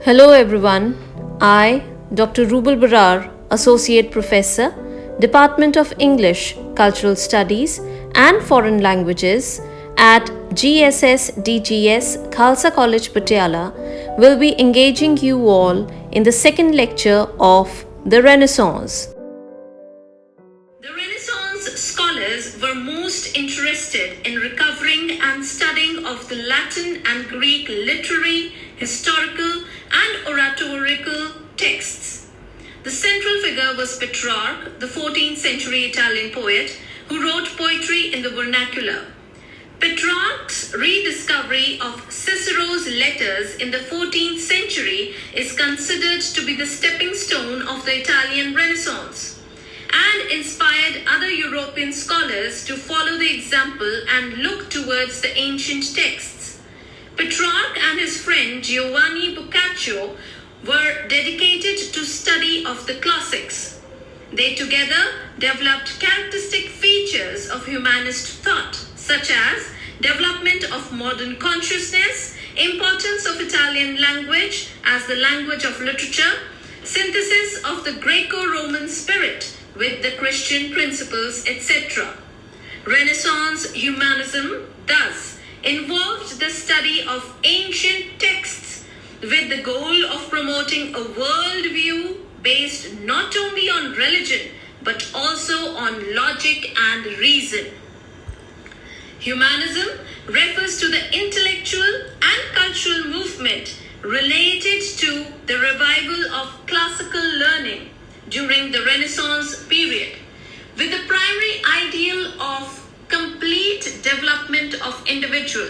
Hello everyone, I, Dr. Rubal Barar, Associate Professor, Department of English, Cultural Studies and Foreign Languages at GSS DGS Khalsa College Patiala, will be engaging you all in the second lecture of the Renaissance. The Renaissance scholars were most interested in recovering and studying of the Latin and Greek literary, historical, and oratorical texts. The central figure was Petrarch, the 14th century Italian poet who wrote poetry in the vernacular. Petrarch's rediscovery of Cicero's letters in the 14th century is considered to be the stepping stone of the Italian Renaissance, and inspired other European scholars to follow the example and look towards the ancient texts. Petrarch and his friend Giovanni Boccaccio were dedicated to study of the classics. They together developed characteristic features of humanist thought, such as development of modern consciousness, importance of Italian language as the language of literature, synthesis of the Greco-Roman spirit with the Christian principles, etc. Renaissance humanism thus involved the study of ancient texts with the goal of promoting a worldview based not only on religion but also on logic and reason. Humanism refers to the intellectual and cultural movement related to the revival of classical learning during the Renaissance period, with the primary ideal of complete development of individual.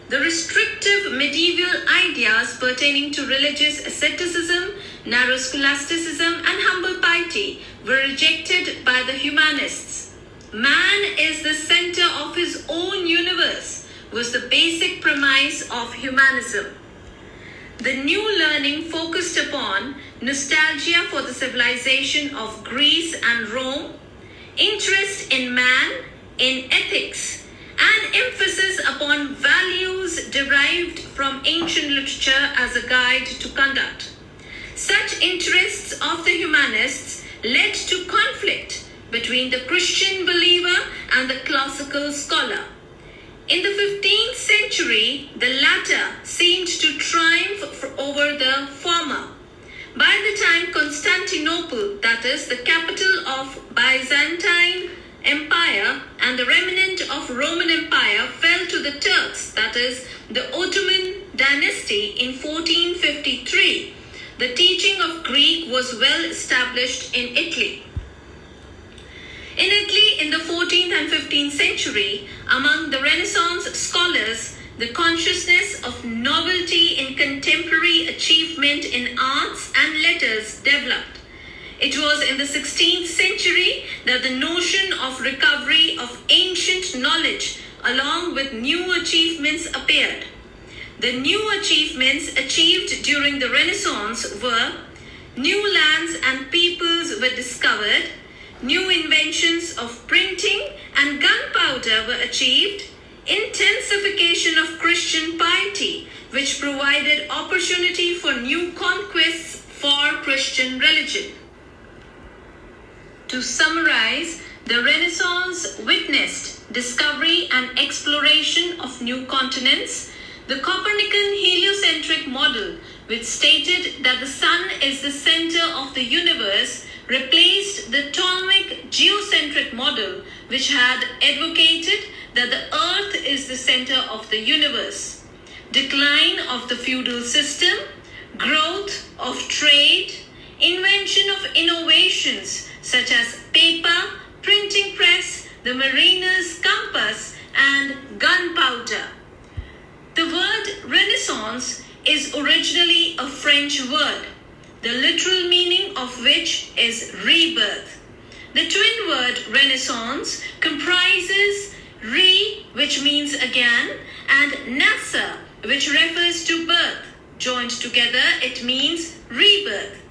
The restrictive medieval ideas pertaining to religious asceticism, narrow scholasticism, and humble piety were rejected by the humanists. Man is the center of his own universe was the basic premise of humanism. The new learning focused upon nostalgia for the civilization of Greece and Rome, interest in man, in ethics, and emphasis upon values derived from ancient literature as a guide to conduct. Such interests of the humanists led to conflict between the Christian believer and the classical scholar. In the 15th century, the latter seemed to triumph over the former. By the time Constantinople, that is the capital of Byzantine Empire, and the remnant of Roman Empire fell to the Turks, that is the Ottoman dynasty in 1453, the teaching of Greek was well established in Italy. In Italy, in the 14th and 15th century, among the Renaissance scholars, the consciousness of novelty in contemporary achievement in arts and letters developed. It was in the 16th century that the notion of recovery of ancient knowledge along with new achievements appeared. The new achievements achieved during the Renaissance were new lands and peoples were discovered, new inventions of printing and gunpowder were achieved, intensification of Christian piety, which provided opportunity for new conquests for Christian religion. To summarize, the Renaissance witnessed discovery and exploration of new continents, the Copernican heliocentric model, which stated that the sun is the center of the universe, replaced the Ptolemaic geocentric model, which had advocated that the earth is the center of the universe. Decline of the feudal system, growth of trade, invention of innovations such as paper, printing press, the mariner's compass, and gunpowder. The word Renaissance is originally a French word, the literal meaning of which is rebirth. The twin word Renaissance comprises re, which means again, and nassa, which refers to birth. Joined together, it means rebirth.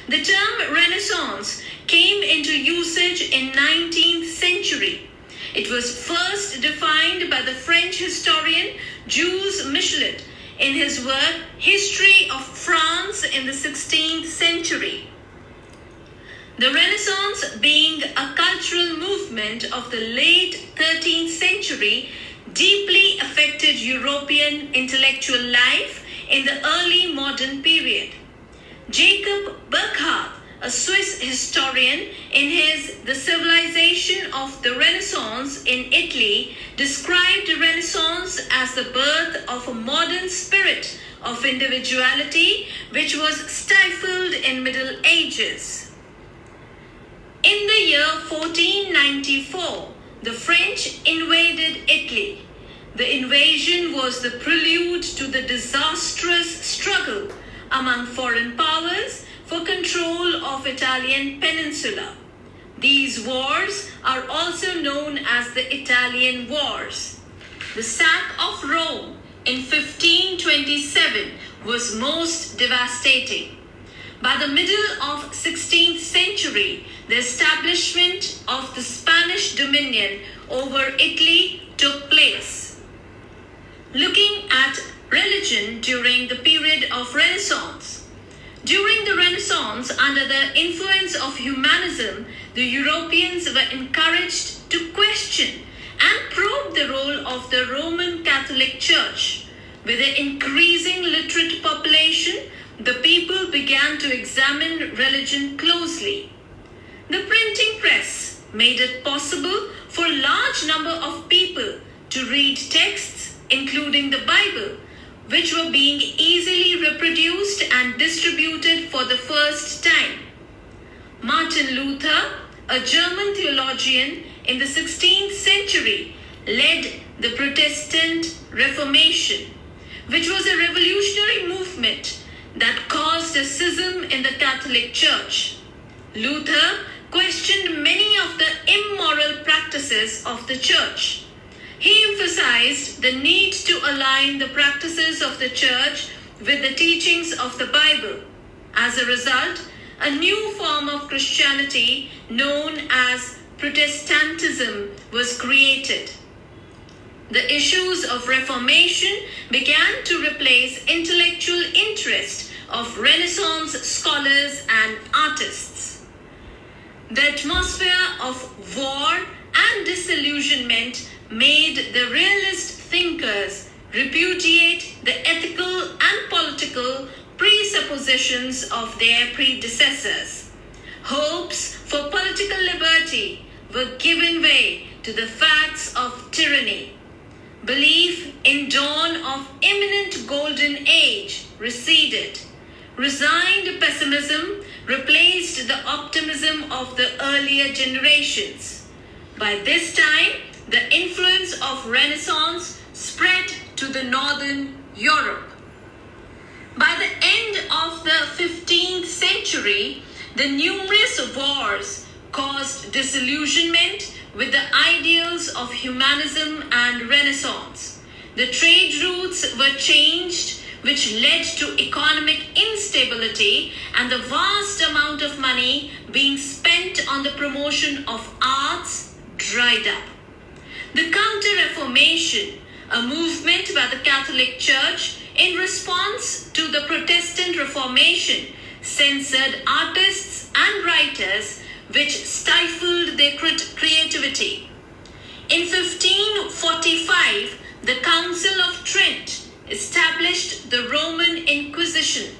The term Renaissance came into usage in 19th century. It was first defined by the French historian Jules Michelet in his work History of France in the 16th Century. The Renaissance, being a cultural movement of the late 13th century, deeply affected European intellectual life in the early modern period. Jacob Burckhardt, a Swiss historian, in his The Civilization of the Renaissance in Italy, described the Renaissance as the birth of a modern spirit of individuality which was stifled in Middle Ages. In the year 1494, the French invaded Italy. The invasion was the prelude to the disastrous struggle among foreign powers for control of Italian peninsula. These wars are also known as the Italian Wars. The sack of Rome in 1527 was most devastating. By the middle of 16th century, the establishment of the Spanish dominion over Italy took place. Looking at religion during the period of Renaissance. During the Renaissance, under the influence of humanism, the Europeans were encouraged to question and probe the role of the Roman Catholic Church. With an increasing literate population, the people began to examine religion closely. The printing press made it possible for a large number of people to read texts, including the Bible, which were being easily reproduced and distributed for the first time. Martin Luther, a German theologian in the 16th century, led the Protestant Reformation, which was a revolutionary movement that caused a schism in the Catholic Church. Luther questioned many of the immoral practices of the Church. He emphasized the need to align the practices of the Church with the teachings of the Bible. As a result, a new form of Christianity known as Protestantism was created. The issues of Reformation began to replace intellectual interest of Renaissance scholars and artists. The atmosphere of war and disillusionment made the realist thinkers repudiate the ethical and political presuppositions of their predecessors. Hopes for political liberty were given way to the facts of tyranny. Belief in dawn of imminent golden age receded. Resigned pessimism replaced the optimism of the earlier generations. By this time, the influence of Renaissance spread to the northern Europe. By the end of the 15th century, the numerous wars caused disillusionment with the ideals of humanism and Renaissance. The trade routes were changed, which led to economic instability and the vast amount of money being spent on the promotion of arts dried up. The Counter-Reformation, a movement by the Catholic Church in response to the Protestant Reformation, censored artists and writers, which stifled their creativity. In 1545, the Council of Trent established the Roman Inquisition,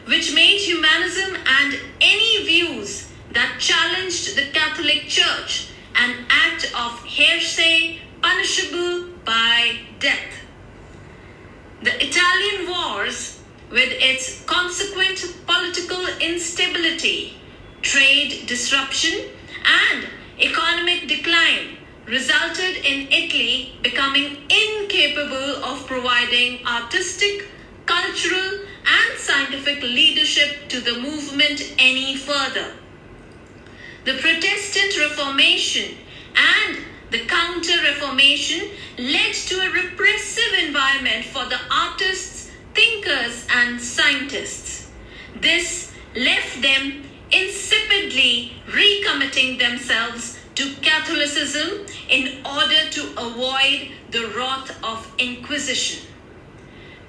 which made humanism and any views that challenged the Catholic Church an act of heresy punishable by death. The Italian Wars, with its consequent political instability, trade disruption, and economic decline, resulted in Italy becoming incapable of providing artistic, cultural, and scientific leadership to the movement any further. The Protestant Reformation and the Counter-Reformation led to a repressive environment for the artists, thinkers, and scientists. This left them insipidly recommitting themselves to Catholicism in order to avoid the wrath of Inquisition.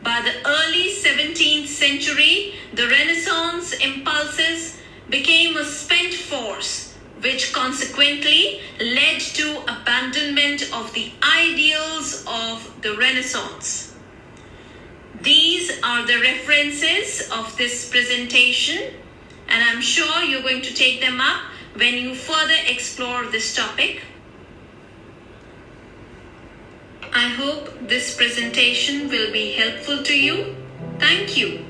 By the early 17th century, the Renaissance impulses became a spent force, which consequently led to abandonment of the ideals of the Renaissance. These are the references of this presentation, and I'm sure you're going to take them up when you further explore this topic. I hope this presentation will be helpful to you. Thank you.